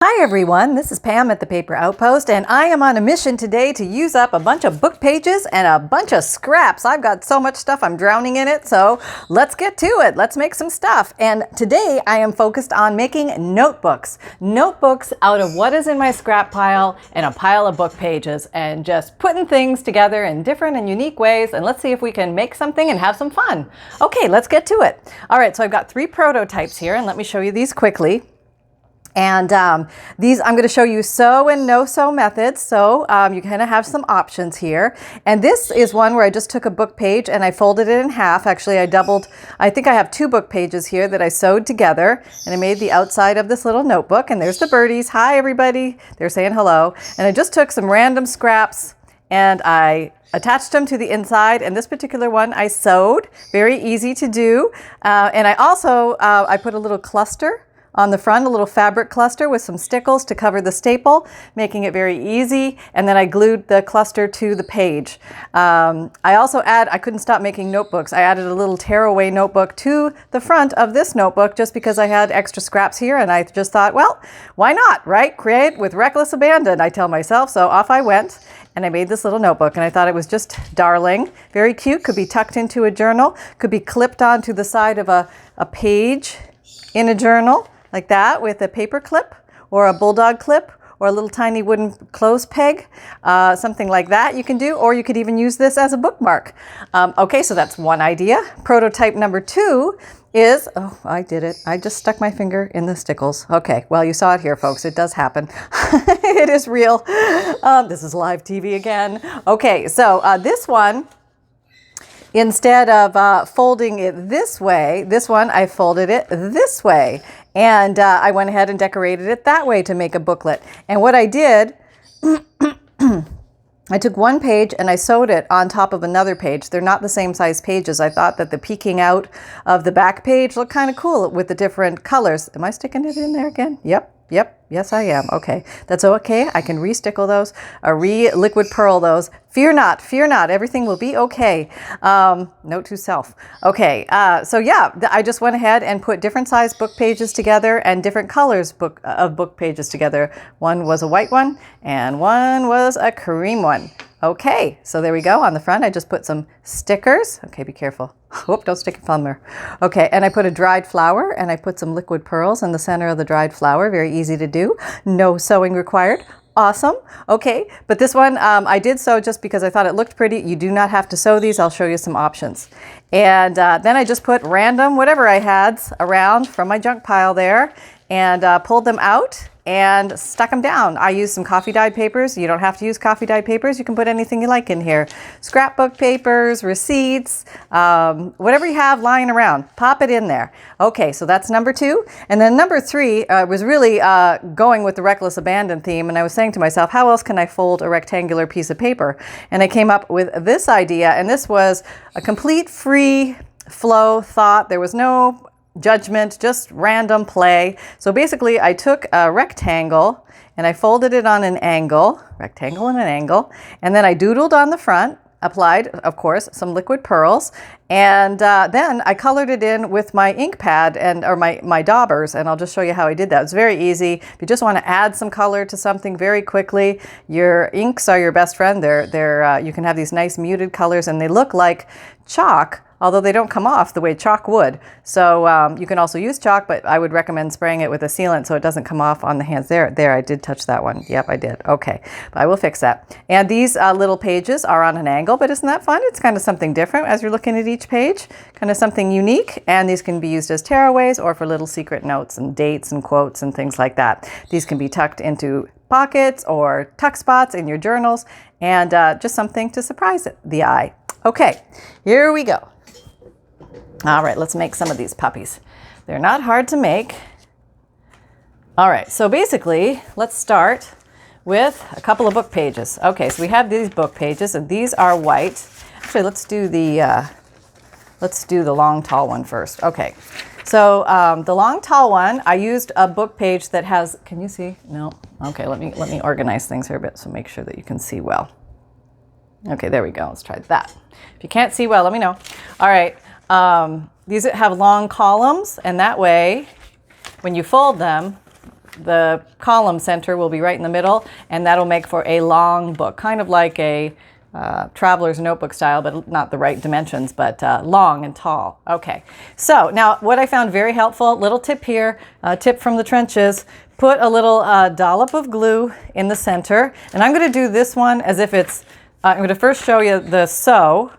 Hi everyone, this is Pam at the Paper Outpost, and I am on a mission today to use up a bunch of book pages and a bunch of scraps. I've got so much stuff, I'm drowning in it, so let's get to it. Let's make some stuff. And today I am focused on making notebooks. Notebooks out of what is in my scrap pile and a pile of book pages, and just putting things together in different and unique ways, and let's see if we can make something and have some fun. Okay, let's get to it. All right, so I've got 3 prototypes here, and let me show you these quickly. And these, I'm going to show you sew and no sew methods. So you kind of have some options here. And this is one where I just took a book page and I folded it in half. Actually, I think I have 2 book pages here that I sewed together. And I made the outside of this little notebook. And there's the birdies. Hi, everybody. They're saying hello. And I just took some random scraps and I attached them to the inside, and this particular one I sewed. Very easy to do. And I also, I put a little cluster on the front, a little fabric cluster with some stickles to cover the staple, making it very easy. And then I glued the cluster to the page. I couldn't stop making notebooks. I added a little tearaway notebook to the front of this notebook just because I had extra scraps here, and I just thought, well, why not, right? Create with reckless abandon, I tell myself. So off I went. And I made this little notebook, and I thought it was just darling. Very cute, could be tucked into a journal, could be clipped onto the side of a page in a journal, like that, with a paper clip or a bulldog clip or a little tiny wooden clothes peg, something like that you can do, or you could even use this as a bookmark. Okay, so that's one idea. Prototype number 2 is, oh, I did it. I just stuck my finger in the stickles. Okay, well, you saw it here, folks. It does happen. It is real. This is live TV again. Okay, so this one, instead of folding it this way, this one, I folded it this way. And I went ahead and decorated it that way to make a booklet. And what I did, I took one page and I sewed it on top of another page. They're not the same size pages. I thought that the peeking out of the back page looked kind of cool with the different colors. Am I sticking it in there again? Yep. Yes, I am. Okay, that's okay. I can re-stickle those, re-liquid pearl those. Fear not, everything will be okay. Note to self. Okay, so yeah, I just went ahead and put different size book pages together and different colors of book pages together. One was a white one and one was a cream one. Okay, so there we go. On the front, I just put some stickers. Okay, be careful. Whoop, don't stick your thumb there. Okay, and I put a dried flower and I put some liquid pearls in the center of the dried flower. Very easy to do. No sewing required. Awesome. Okay, but this one I did sew just because I thought it looked pretty. You do not have to sew these. I'll show you some options. And then I just put random whatever I had around from my junk pile there and pulled them out and stuck them down. I used some coffee dyed papers. You don't have to use coffee dyed papers. You can put anything you like in here. Scrapbook papers, receipts, whatever you have lying around, pop it in there. Okay, so that's number 2. And then number 3 was really going with the reckless abandon theme. And I was saying to myself, how else can I fold a rectangular piece of paper? And I came up with this idea, and this was a complete free flow thought. There was no judgment, just random play. So basically I took a rectangle and I folded it on an angle, rectangle and an angle, and then I doodled on the front, applied, of course, some liquid pearls, and then I colored it in with my ink pad or my daubers, and I'll just show you how I did that. It's very easy. If you just want to add some color to something very quickly, your inks are your best friend. You can have these nice muted colors, and they look like chalk, although they don't come off the way chalk would. So you can also use chalk, but I would recommend spraying it with a sealant so it doesn't come off on the hands. There, I did touch that one. Yep, I did. Okay, but I will fix that. And these little pages are on an angle, but isn't that fun? It's kind of something different as you're looking at each page, kind of something unique. And these can be used as tearaways or for little secret notes and dates and quotes and things like that. These can be tucked into pockets or tuck spots in your journals, and just something to surprise the eye. Okay, here we go. All right, let's make some of these puppies. They're not hard to make. All right, so basically, let's start with a couple of book pages. Okay, so we have these book pages, and these are white. Actually, let's do the long, tall one first. Okay, so the long, tall one, I used a book page that has, can you see? No? Okay, let me organize things here a bit so make sure that you can see well. Okay, there we go. Let's try that. If you can't see well, let me know. All right. These have long columns, and that way, when you fold them, the column center will be right in the middle, and that'll make for a long book, kind of like a traveler's notebook style, but not the right dimensions, but long and tall. Okay, so now what I found very helpful, little tip here, tip from the trenches, put a little dollop of glue in the center, and I'm going to do this one as if it's, I'm going to first show you the sew,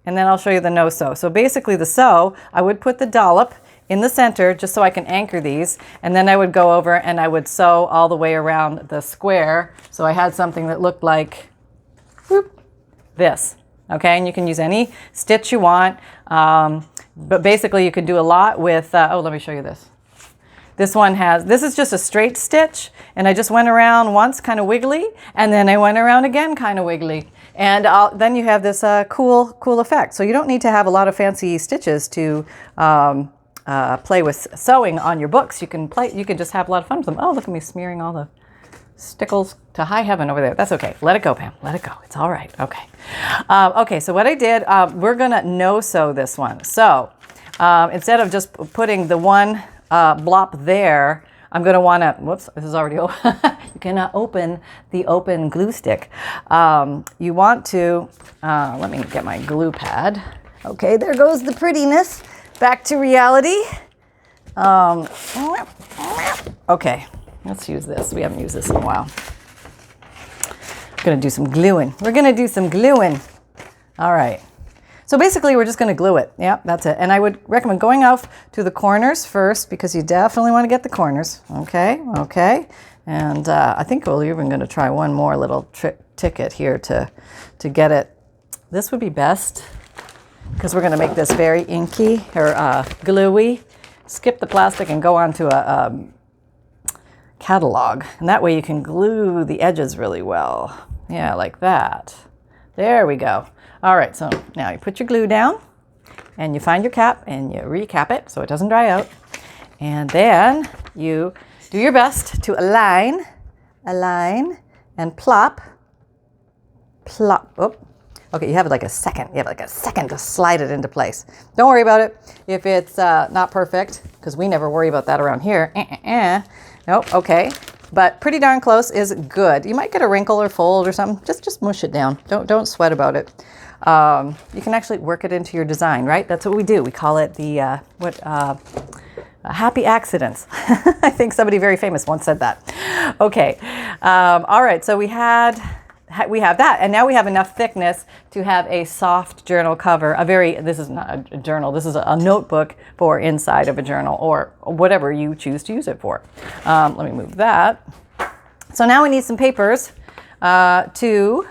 and then I'll show you the no sew. So basically the sew, I would put the dollop in the center just so I can anchor these, and then I would go over and I would sew all the way around the square, so I had something that looked like, whoop, this. Okay, and you can use any stitch you want, but basically you can do a lot with, oh, let me show you this. This one has, this is just a straight stitch, and I just went around once kind of wiggly, and then I went around again kind of wiggly, and then you have this cool effect. So you don't need to have a lot of fancy stitches to play with sewing on your books. You can just have a lot of fun with them. Oh, look at me smearing all the stickles to high heaven over there. That's okay. Let it go, Pam. Let it go. It's all right. Okay. Okay, so what I did, we're going to no sew this one. So instead of just putting the one blop there, I'm going to want to, whoops, this is already open. You cannot open the open glue stick. You want to, let me get my glue pad. Okay, there goes the prettiness. Back to reality. Okay. Let's use this. We haven't used this in a while. I'm going to do some gluing. We're going to do some gluing. All right. So basically, we're just going to glue it. Yeah, that's it. And I would recommend going off to the corners first, because you definitely want to get the corners. Okay, okay. And I think we're even going to try one more little ticket here to get it. This would be best, because we're going to make this very inky or gluey. Skip the plastic and go on to a catalog, and that way you can glue the edges really well. Yeah, like that. There we go. All right, so now you put your glue down, and you find your cap, and you recap it so it doesn't dry out, and then you do your best to align, and plop. Oh, okay, you have like a second. You have like a second to slide it into place. Don't worry about it if it's not perfect, because we never worry about that around here. Nope, okay. But pretty darn close is good. You might get a wrinkle or fold or something. Just mush it down. Don't sweat about it. You can actually work it into your design, right? That's what we do. We call it the happy accidents. I think somebody very famous once said that. Okay. All right. So we have that, and now we have enough thickness to have a soft journal cover. This is not a journal, this is a notebook for inside of a journal, or whatever you choose to use it for. Let me move that. So now we need some papers to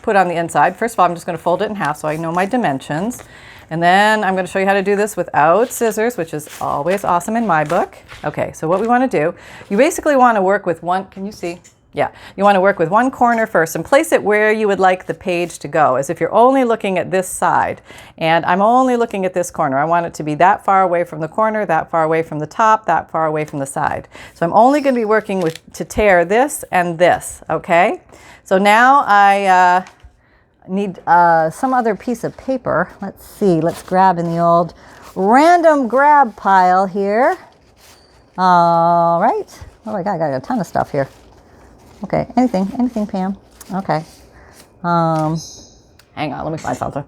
put on the inside. First of all, I'm just going to fold it in half so I know my dimensions. And then I'm going to show you how to do this without scissors, which is always awesome in my book. Okay, so what we want to do, you basically want to work with one, can you see? Yeah, you want to work with one corner first and place it where you would like the page to go, as if you're only looking at this side. And I'm only looking at this corner. I want it to be that far away from the corner, that far away from the top, that far away from the side. So I'm only going to be working to tear this and this, okay? So now I need some other piece of paper. Let's see, let's grab in the old random grab pile here. All right. Oh my God, I got a ton of stuff here. Okay, anything, Pam? Okay. Hang on, let me find something.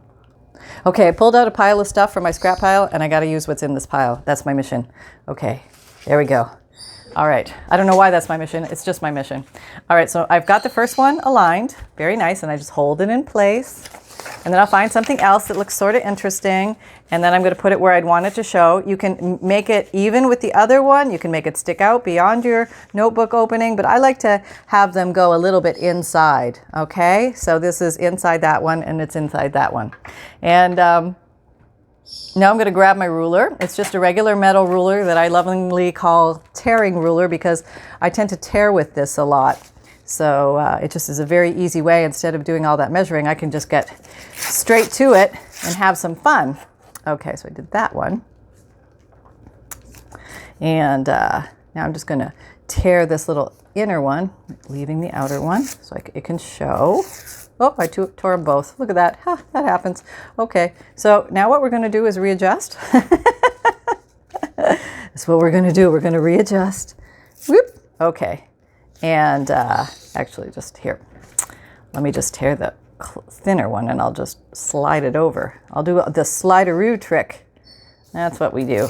Okay, I pulled out a pile of stuff from my scrap pile, and I got to use what's in this pile. That's my mission. Okay, there we go. All right, I don't know why that's my mission. It's just my mission. All right, so I've got the first one aligned. Very nice, and I just hold it in place. And then I'll find something else that looks sort of interesting, and then I'm going to put it where I'd want it to show. You can make it even with the other one. You can make it stick out beyond your notebook opening, but I like to have them go a little bit inside, okay? So this is inside that one, and it's inside that one. And now I'm going to grab my ruler. It's just a regular metal ruler that I lovingly call tearing ruler, because I tend to tear with this a lot. So it just is a very easy way. Instead of doing all that measuring, I can just get straight to it and have some fun. Okay, so I did that one. And now I'm just going to tear this little inner one, leaving the outer one so it can show. Oh, I tore them both. Look at that. Huh, that happens. Okay, so now what we're going to do is readjust. That's what we're going to do. We're going to readjust. Whoop. Okay. And actually just here, let me just tear the thinner one and I'll just slide it over. I'll do the slideroo trick. That's what we do.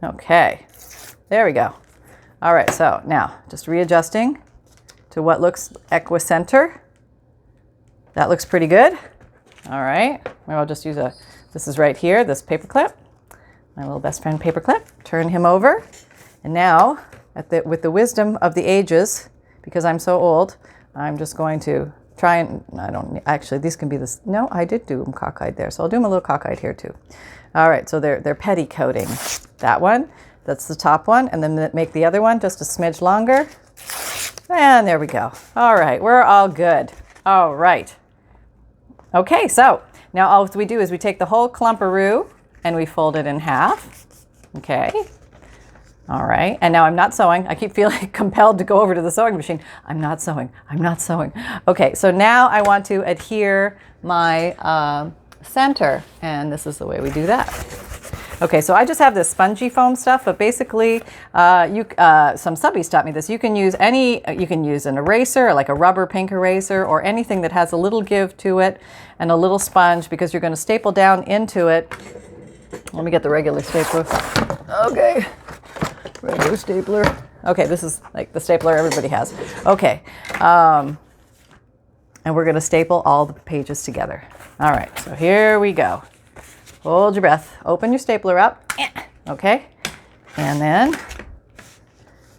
Okay, there we go. All right, so now just readjusting to what looks equicenter. That looks pretty good. All right, I'll just use this is right here, this paper clip, my little best friend paper clip. Turn him over. And now, with the wisdom of the ages, because I'm so old, I'm just going to try and, actually these can be this, no, I did do them cockeyed there, so I'll do them a little cockeyed here too. All right, so they're petticoating. That one, that's the top one, and then make the other one just a smidge longer. And there we go. All right, we're all good. All right. Okay, so now all we do is we take the whole clumperoo and we fold it in half. Okay. All right, and now I'm not sewing. I keep feeling compelled to go over to the sewing machine. I'm not sewing. I'm not sewing. Okay, so now I want to adhere my center, and this is the way we do that. Okay, so I just have this spongy foam stuff, but basically, some subbies taught me this. You can use you can use an eraser, like a rubber pink eraser, or anything that has a little give to it and a little sponge, because you're going to staple down into it. Let me get the regular stapler. Okay. Regular stapler. Okay, this is like the stapler everybody has. Okay, and we're going to staple all the pages together. All right, so here we go. Hold your breath. Open your stapler up. Okay, and then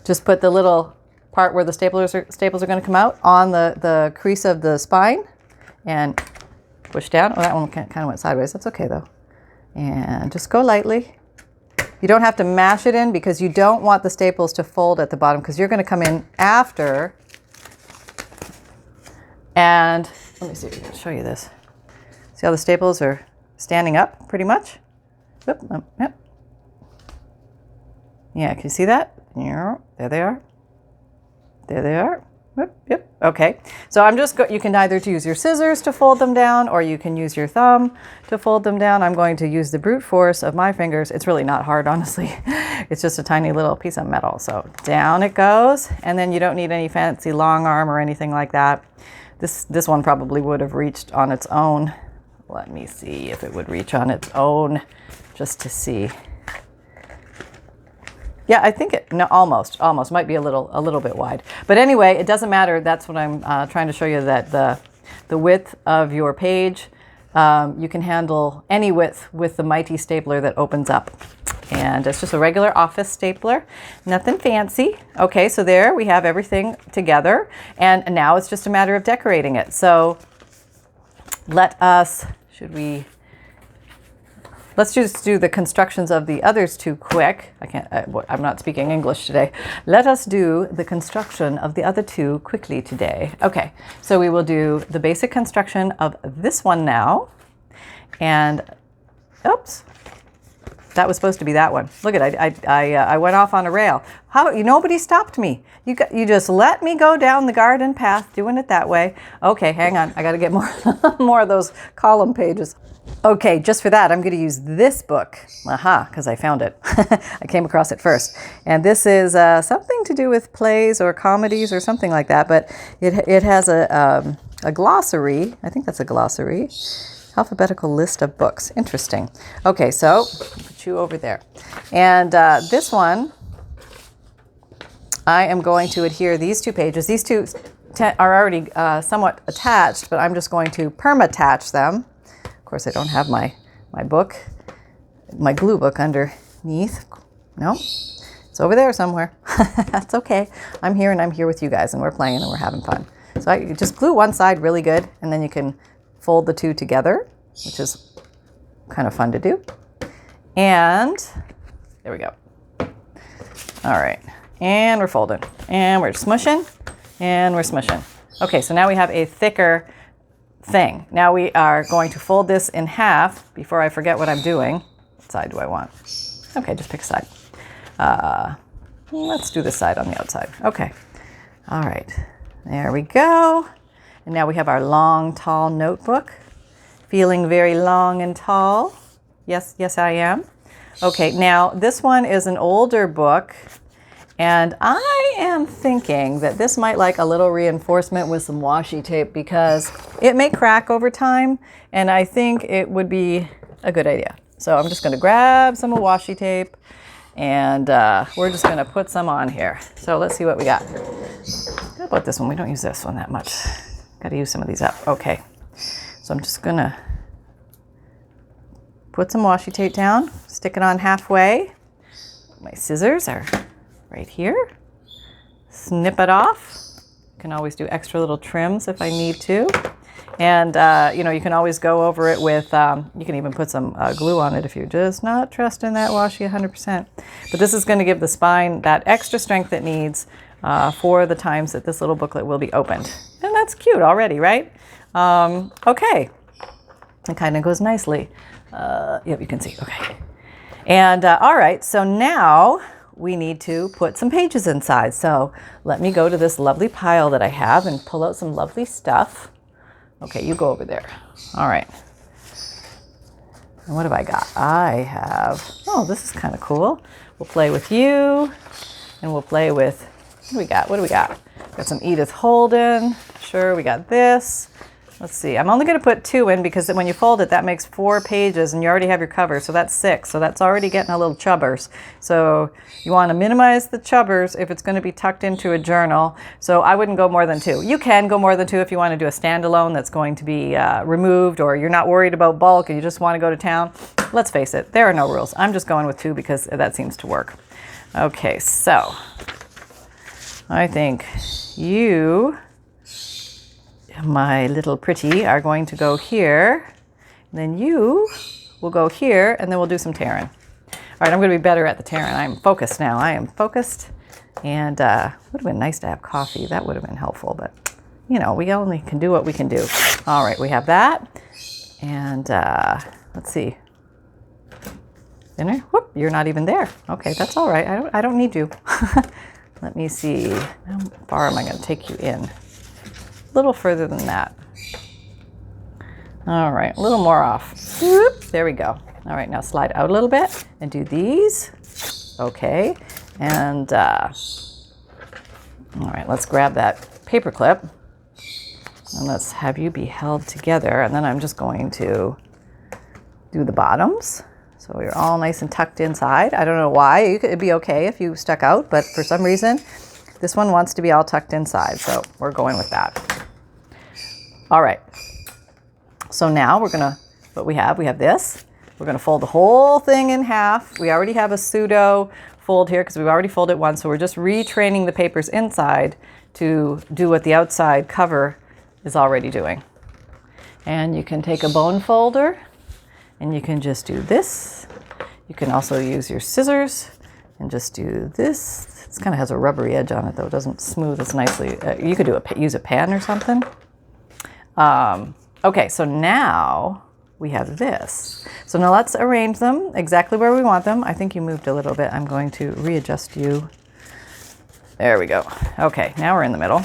just put the little part where the staples are going to come out on the crease of the spine, and push down. Oh, that one kind of went sideways. That's okay though. And just go lightly. You don't have to mash it in because you don't want the staples to fold at the bottom, because you're going to come in after. And let me see if I can show you this. See how the staples are standing up pretty much? Yep. Yeah, can you see that? There they are. There they are. Yep. Okay. So I'm just you can either use your scissors to fold them down, or you can use your thumb to fold them down. I'm going to use the brute force of my fingers. It's really not hard, honestly. It's just a tiny little piece of metal. So down it goes, and then you don't need any fancy long arm or anything like that. This one probably would have reached on its own. Let me see if it would reach on its own, just to see. Yeah, I think almost might be a little bit wide. But anyway, it doesn't matter. That's what I'm trying to show you, that the width of your page, you can handle any width with the mighty stapler that opens up. And it's just a regular office stapler, nothing fancy. Okay, so there we have everything together. And now it's just a matter of decorating it. So let's just do the constructions of the others two quick. I'm not speaking English today. Let us do the construction of the other two quickly today. Okay, so we will do the basic construction of this one now. And, oops, that was supposed to be that one. Look at it, I went off on a rail. Nobody stopped me. You just let me go down the garden path doing it that way. Okay, hang on, I gotta get more of those column pages. Okay, just for that, I'm going to use this book. Because I found it. I came across it first. And this is something to do with plays or comedies or something like that. But it has a glossary. I think that's a glossary. Alphabetical list of books. Interesting. Okay, so put you over there. And this one, I am going to adhere these two pages. These two are already somewhat attached, but I'm just going to perma-attach them. Of course, I don't have my book, my glue book underneath. No, it's over there somewhere. That's okay. I'm here, and I'm here with you guys, and we're playing, and we're having fun. So I just glue one side really good, and then you can fold the two together, which is kind of fun to do. And there we go. All right, and we're folding, and we're smushing, and we're smushing. Okay, so now we have a thicker thing. Now we are going to fold this in half before I forget what I'm doing. What side do I want? Okay, just pick a side. Let's do this side on the outside. Okay. All right. There we go. And now we have our long, tall notebook. Feeling very long and tall. Yes, I am. Okay, now this one is an older book, And I am thinking that this might like a little reinforcement with some washi tape because it may crack over time, and I think it would be a good idea. So I'm just going to grab some washi tape, and we're just going to put some on here. So let's see what we got. How about this one? We don't use this one that much. Got to use some of these up. Okay. So I'm just going to put some washi tape down, stick it on halfway. My scissors are right here. Snip it off. You can always do extra little trims if I need to. And, you know, you can always go over it with, you can even put some glue on it if you're just not trusting that washi 100%. But this is going to give the spine that extra strength it needs for the times that this little booklet will be opened. And that's cute already, right? Okay. It kind of goes nicely. Yep, you can see. Okay. And all right, so now we need to put some pages inside. So let me go to this lovely pile that I have and pull out some lovely stuff. Okay, you go over there. All right. And what have I got? I have, oh, this is kind of cool. We'll play with you, and we'll play with, what do we got? What do we got? Got some Edith Holden. Sure, we got this. Let's see, I'm only going to put 2 in because when you fold it, that makes 4 pages, and you already have your cover, so that's 6. So that's already getting a little chubbers. So you want to minimize the chubbers if it's going to be tucked into a journal. So I wouldn't go more than 2. You can go more than 2 if you want to do a standalone that's going to be removed, or you're not worried about bulk and you just want to go to town. Let's face it, there are no rules. I'm just going with 2 because that seems to work. Okay, so I think you, my little pretty, are going to go here. Then you will go here, and then we'll do some tearing. All right, I'm going to be better at the tearing. I'm focused now. I am focused. And would have been nice to have coffee. That would have been helpful, but you know, we only can do what we can do. All right, we have that. And let's see. Dinner? Whoop, you're not even there. Okay, that's all right. I don't need you. Let me see. How far am I going to take you in? A little further than that. All right, a little more off. Whoop, there we go. All right, now slide out a little bit and do these. Okay, and all right, let's grab that paper clip and let's have you be held together. And then I'm just going to do the bottoms. So you're all nice and tucked inside. I don't know why. It'd be okay if you stuck out, but for some reason, this one wants to be all tucked inside. So we're going with that. All right. So now we're gonna, we have this. We're gonna fold the whole thing in half. We already have a pseudo fold here because we've already folded it once. So we're just retraining the papers inside to do what the outside cover is already doing. And you can take a bone folder and you can just do this. You can also use your scissors and just do this. It kind of has a rubbery edge on it though. It doesn't smooth as nicely. You could use a pan or something. Okay, so now we have this. So now let's arrange them exactly where we want them. I think you moved a little bit. I'm going to readjust you. There we go. Okay, now we're in the middle.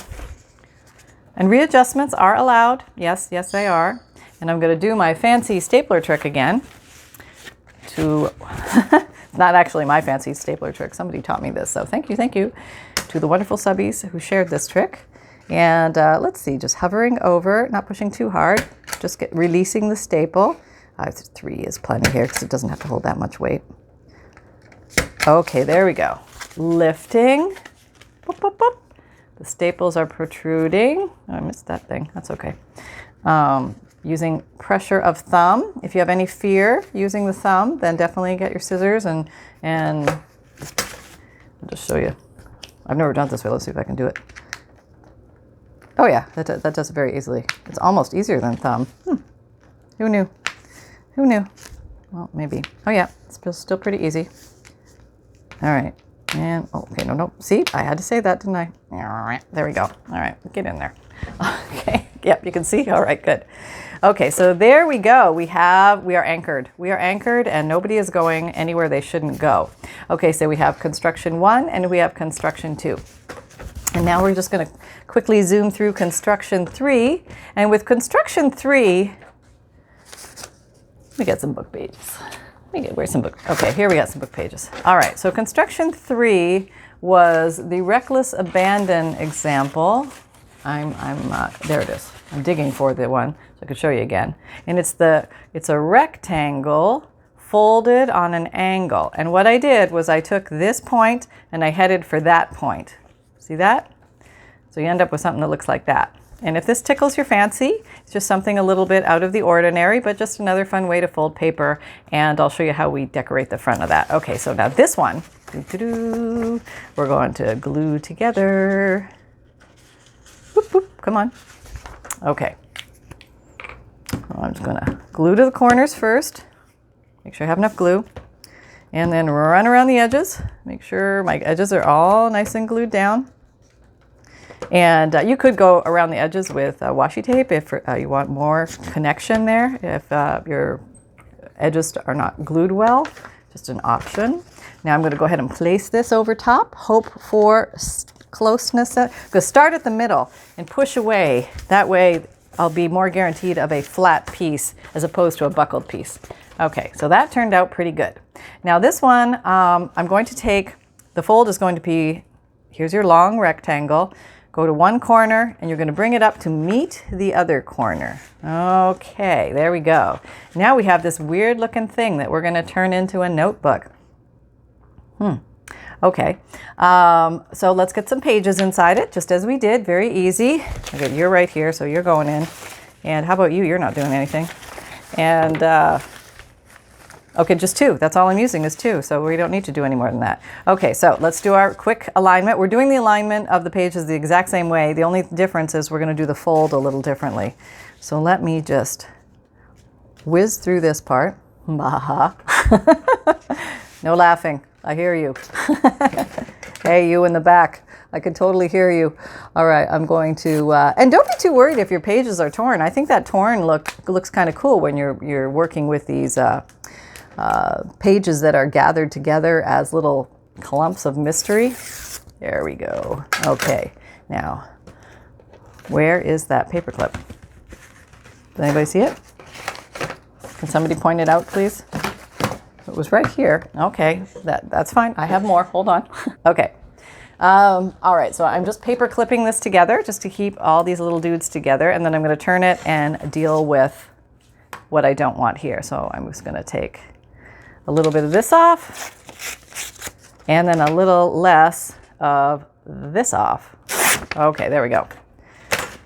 And readjustments are allowed. Yes, yes they are. And I'm going to do my fancy stapler trick again. It's not actually my fancy stapler trick. Somebody taught me this. So thank you to the wonderful subbies who shared this trick. And let's see, just hovering over, not pushing too hard, just releasing the staple. 3 is plenty here because it doesn't have to hold that much weight. Okay, there we go. Lifting. Boop, boop, boop. The staples are protruding. Oh, I missed that thing. That's okay. Using pressure of thumb. If you have any fear using the thumb, then definitely get your scissors and I'll just show you. I've never done it this way. Let's see if I can do it. Oh yeah, that does it very easily. It's almost easier than thumb. Who knew? Who knew? Well, maybe. Oh yeah, it's still pretty easy. All right. And, oh, okay, no. See, I had to say that, didn't I? There we go. All right, get in there. Okay, yep, you can see. All right, good. Okay, so there we go. We are anchored. We are anchored and nobody is going anywhere they shouldn't go. Okay, so we have construction 1 and we have construction 2. And now we're just going to quickly zoom through construction 3. And with construction 3, we get some book pages. Where's some book? Okay, here we got some book pages. All right, so construction 3 was the reckless abandon example. There it is. I'm digging for the one so I could show you again. And it's a rectangle folded on an angle. And what I did was I took this point and I headed for that point. See that? So you end up with something that looks like that. And if this tickles your fancy, it's just something a little bit out of the ordinary, but just another fun way to fold paper. And I'll show you how we decorate the front of that. Okay, so now this one, we're going to glue together. Boop, boop, come on. Okay. I'm just gonna glue to the corners first. Make sure I have enough glue. And then run around the edges. Make sure my edges are all nice and glued down. And you could go around the edges with washi tape if you want more connection there. If your edges are not glued well, just an option. Now I'm going to go ahead and place this over top. Hope for closeness. Go start at the middle and push away. That way I'll be more guaranteed of a flat piece as opposed to a buckled piece. Okay, so that turned out pretty good. Now this one, I'm going to take, the fold is going to be, here's your long rectangle. Go to one corner and you're going to bring it up to meet the other corner. Okay, there we go. Now we have this weird looking thing that we're going to turn into a notebook. Okay, so let's get some pages inside it, just as we did. Very easy. Okay, you're right here, so you're going in. And how about you? You're not doing anything. And okay, just two. That's all I'm using is two, so we don't need to do any more than that. Okay, so let's do our quick alignment. We're doing the alignment of the pages the exact same way. The only difference is we're going to do the fold a little differently. So let me just whiz through this part. Baha. No laughing. I hear you. Hey, you in the back. I can totally hear you. All right, I'm going to, and don't be too worried if your pages are torn. I think that torn looks kind of cool when you're working with these pages that are gathered together as little clumps of mystery. There we go. Okay, now, where is that paper clip? Does anybody see it? Can somebody point it out, please? It was right here. Okay, that's fine. I have more. Hold on. Okay. All right, so I'm just paper clipping this together just to keep all these little dudes together, and then I'm going to turn it and deal with what I don't want here. So I'm just going to take a little bit of this off and then a little less of this off. Okay, there we go.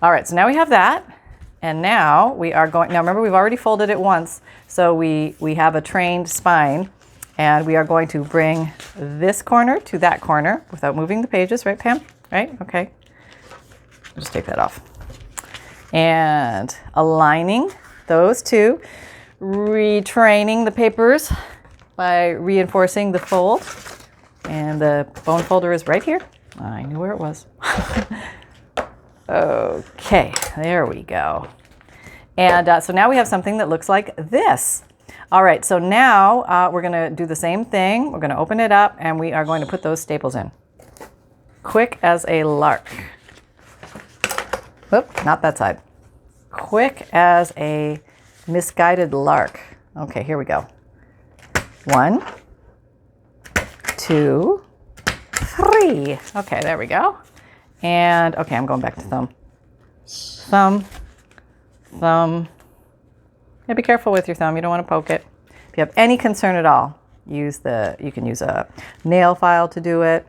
All right, so now we have that. And now we are going, now remember we've already folded it once, so we have a trained spine, and we are going to bring this corner to that corner without moving the pages, right Pam? Right, okay. Just take that off. And aligning those two, retraining the papers by reinforcing the fold. And the bone folder is right here. I knew where it was. Okay, there we go. And so now we have something that looks like this. All right, so now we're gonna do the same thing. We're gonna open it up and we are going to put those staples in. Quick as a lark. Whoop, not that side. Quick as a misguided lark. Okay, here we go. 1, 2, 3. Okay, there we go. And okay, I'm going back to thumb. Thumb, thumb. Yeah, be careful with your thumb. You don't want to poke it. If you have any concern at all, you can use a nail file to do it,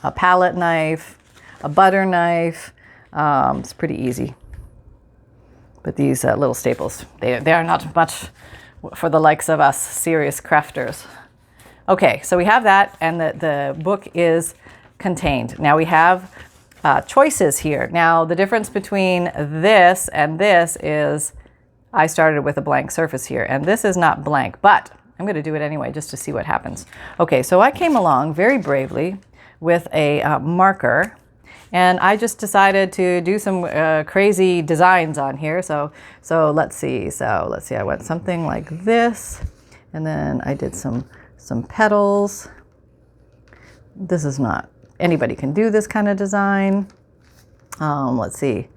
a palette knife, a butter knife. It's pretty easy. But these little staples, they are not much for the likes of us serious crafters. Okay, so we have that, and the book is contained. Now we have choices here. Now the difference between this and this is I started with a blank surface here, and this is not blank, but I'm going to do it anyway just to see what happens. Okay, so I came along very bravely with a marker, and I just decided to do some crazy designs on here. So let's see. I went something like this, and then I did some petals. This is not, anybody can do this kind of design. Let's see.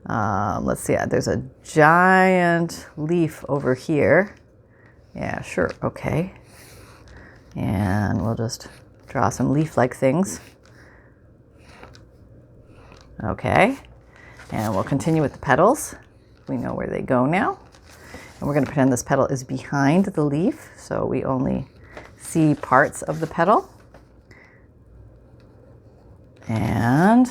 There's a giant leaf over here. Yeah, sure. Okay. And we'll just draw some leaf-like things. Okay, and we'll continue with the petals. We know where they go now. And we're going to pretend this petal is behind the leaf, so we only see parts of the petal. And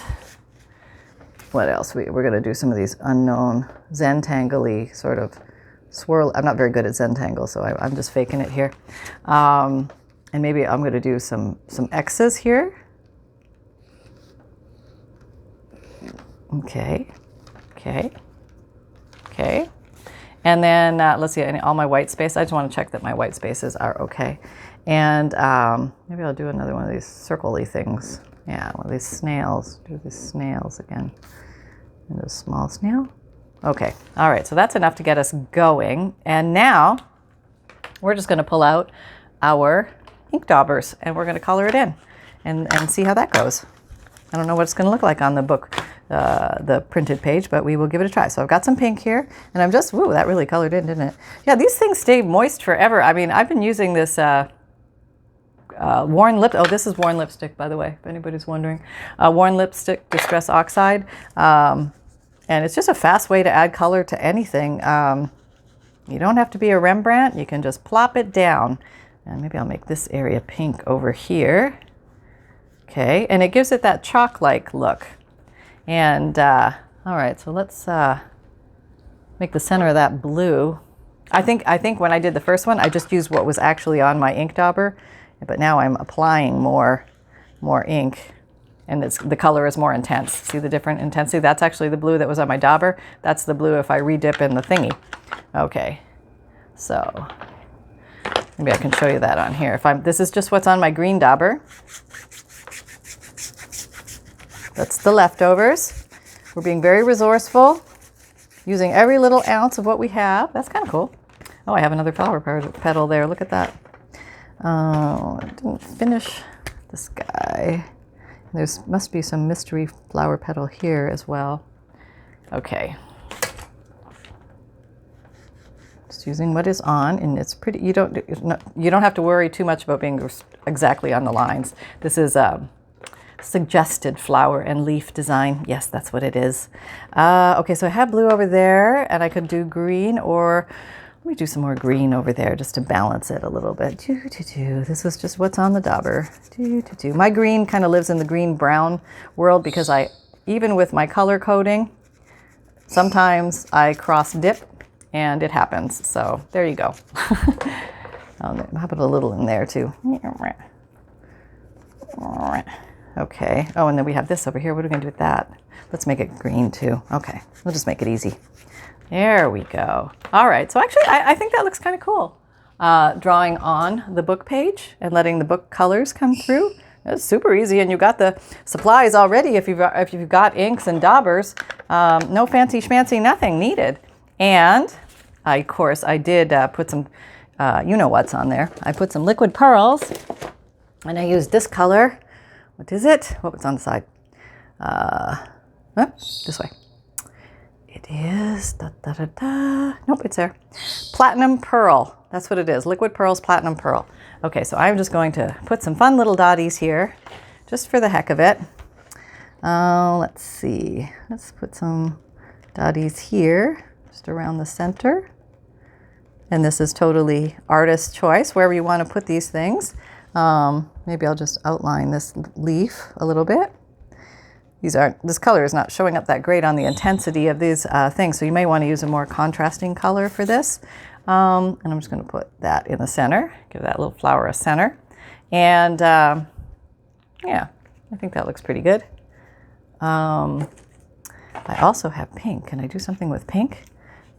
what else? We're going to do some of these unknown Zentangle-y sort of swirl. I'm not very good at Zentangle, so I'm just faking it here. And maybe I'm going to do some X's here. Okay, okay, okay. And then let's see, all my white space. I just want to check that my white spaces are okay. And maybe I'll do another one of these circle-y things. Yeah, one of these snails. Do these snails again. And a small snail. Okay, all right, so that's enough to get us going. And now we're just going to pull out our ink daubers and we're going to color it in and see how that goes. I don't know what it's going to look like on the book, the printed page, but we will give it a try. So I've got some pink here, and I'm just, woo, that really colored in, didn't it? Yeah, these things stay moist forever. I mean, I've been using this worn lip. Oh, this is worn lipstick, by the way, if anybody's wondering. Worn lipstick, Distress Oxide. And it's just a fast way to add color to anything. You don't have to be a Rembrandt. You can just plop it down. And maybe I'll make this area pink over here. Okay, and it gives it that chalk-like look. And all right, so let's make the center of that blue. I think when I did the first one, I just used what was actually on my ink dauber, but now I'm applying more ink, and the color is more intense. See the different intensity? That's actually the blue that was on my dauber. That's the blue if I redip in the thingy. Okay, so maybe I can show you that on here. This is just what's on my green dauber. That's the leftovers. We're being very resourceful, using every little ounce of what we have. That's kind of cool. Oh, I have another flower petal there. Look at that. Oh, I didn't finish this guy. There must be some mystery flower petal here as well. Okay. Just using what is on, and it's pretty. You don't have to worry too much about being exactly on the lines. This is suggested flower and leaf design. Yes, that's what it is. Okay, so I have blue over there, and I could do green, or let me do some more green over there just to balance it a little bit. This is just what's on the dauber. My green kind of lives in the green-brown world because even with my color coding, sometimes I cross-dip, and it happens. So there you go. I'll put a little in there too. Okay. Oh, and then we have this over here. What are we going to do with that? Let's make it green too. Okay. We'll just make it easy. There we go. All right. So actually, I think that looks kind of cool. Drawing on the book page and letting the book colors come through. It's super easy, and you've got the supplies already if you've got inks and daubers. No fancy schmancy, nothing needed. And of course, I did put some, you know what's on there. I put some liquid pearls, and I used this color. What is it? What was on the side? This way. It is, nope, it's there. Platinum Pearl. That's what it is. Liquid Pearls, Platinum Pearl. Okay, so I'm just going to put some fun little dotties here, just for the heck of it. Let's see. Let's put some dotties here, just around the center. And this is totally artist choice, wherever you want to put these things. Maybe I'll just outline this leaf a little bit. This color is not showing up that great on the intensity of these things, so you may want to use a more contrasting color for this. And I'm just going to put that in the center, give that little flower a center. And yeah, I think that looks pretty good. I also have pink. Can I do something with pink?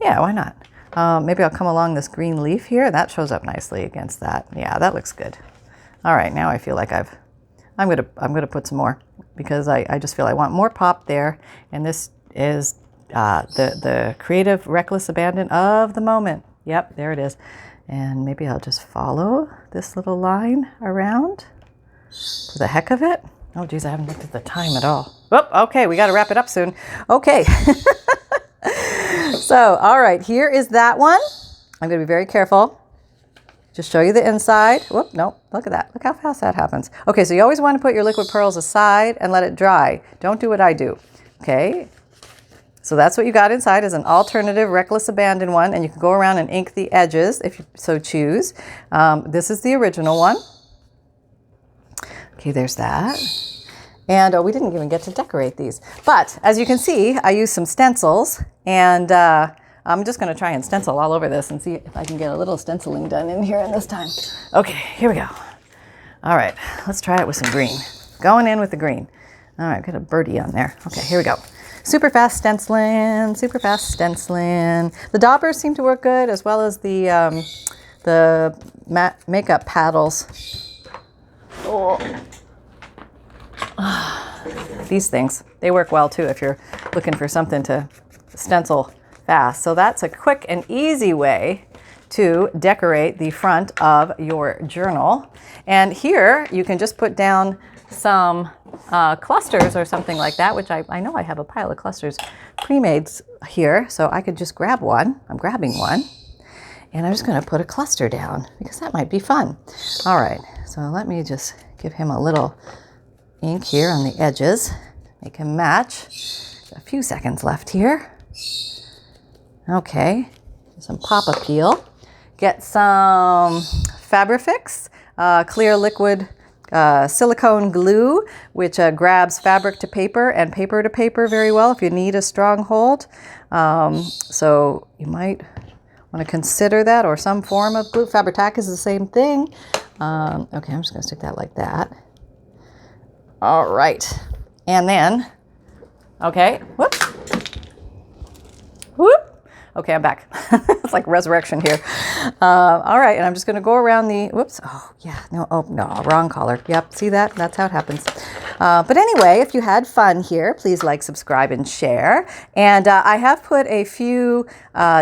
Yeah, why not? Maybe I'll come along this green leaf here. That shows up nicely against that. Yeah, that looks good. All right, now I feel like I'm gonna put some more because I just feel I want more pop there. And this is the creative, reckless abandon of the moment. Yep, there it is. And maybe I'll just follow this little line around for the heck of it. Oh geez, I haven't looked at the time at all. Oh, okay, we got to wrap it up soon. Okay. So, all right, here is that one. I'm going to be very careful Just show you the inside. Whoop, nope, look at that. Look how fast that happens. Okay, so you always want to put your liquid pearls aside and let it dry. Don't do what I do, okay? So that's what you got inside is an alternative reckless abandon one, and you can go around and ink the edges if you so choose. This is the original one. Okay, there's that. And we didn't even get to decorate these. But as you can see, I used some stencils, and I'm just going to try and stencil all over this and see if I can get a little stenciling done in here in this time. Okay, here we go. All right, let's try it with some green. Going in with the green. All right, got a birdie on there. Okay, here we go. Super fast stenciling, super fast stenciling. The daubers seem to work good, as well as the makeup paddles. Oh. These things, they work well too if you're looking for something to stencil fast. So that's a quick and easy way to decorate the front of your journal. And here you can just put down some clusters or something like that, which I know I have a pile of clusters pre-made here, so I could just grab one. I'm grabbing one, and I'm just going to put a cluster down because that might be fun. All right, so let me just give him a little ink here on the edges, make him match. A few seconds left here. Okay, some Papa Peel. Get some Fabrifix, clear liquid silicone glue, which grabs fabric to paper and paper to paper very well if you need a strong hold. So you might want to consider that, or some form of glue. Fabri-Tac is the same thing. Okay, I'm just going to stick that like that. All right, and then, okay, whoop, whoop. Okay, I'm back. It's like resurrection here. All right, and I'm just going to go around the, whoops. Oh, yeah, no, oh, no, wrong color. Yep, see that? That's how it happens. But anyway, if you had fun here, please like, subscribe, and share. And I have put a few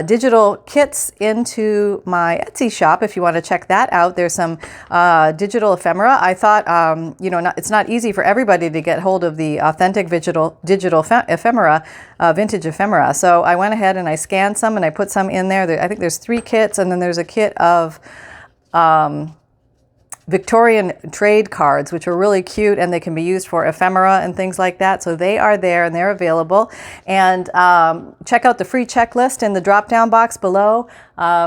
digital kits into my Etsy shop if you want to check that out. There's some digital ephemera. I thought, you know, it's not easy for everybody to get hold of the authentic digital ephemera, vintage ephemera. So I went ahead and I scanned some and I put some in there. I think there's 3 kits, and then there's a kit of Victorian trade cards, which are really cute, and they can be used for ephemera and things like that. So they are there and they're available. And check out the free checklist in the drop-down box below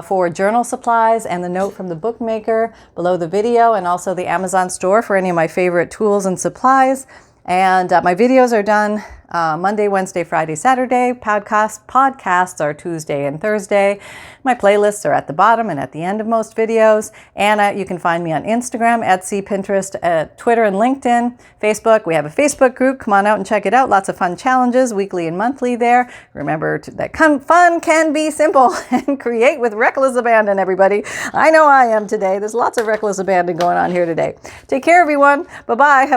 for journal supplies, and the note from the bookmaker below the video, and also the Amazon store for any of my favorite tools and supplies. And my videos are done Monday, Wednesday, Friday, Saturday. Podcasts are Tuesday and Thursday. My playlists are at the bottom and at the end of most videos. And you can find me on Instagram, Etsy, Pinterest, Twitter, and LinkedIn. Facebook, we have a Facebook group. Come on out and check it out. Lots of fun challenges, weekly and monthly there. Remember that fun can be simple, and create with reckless abandon, everybody. I know I am today. There's lots of reckless abandon going on here today. Take care, everyone. Bye-bye.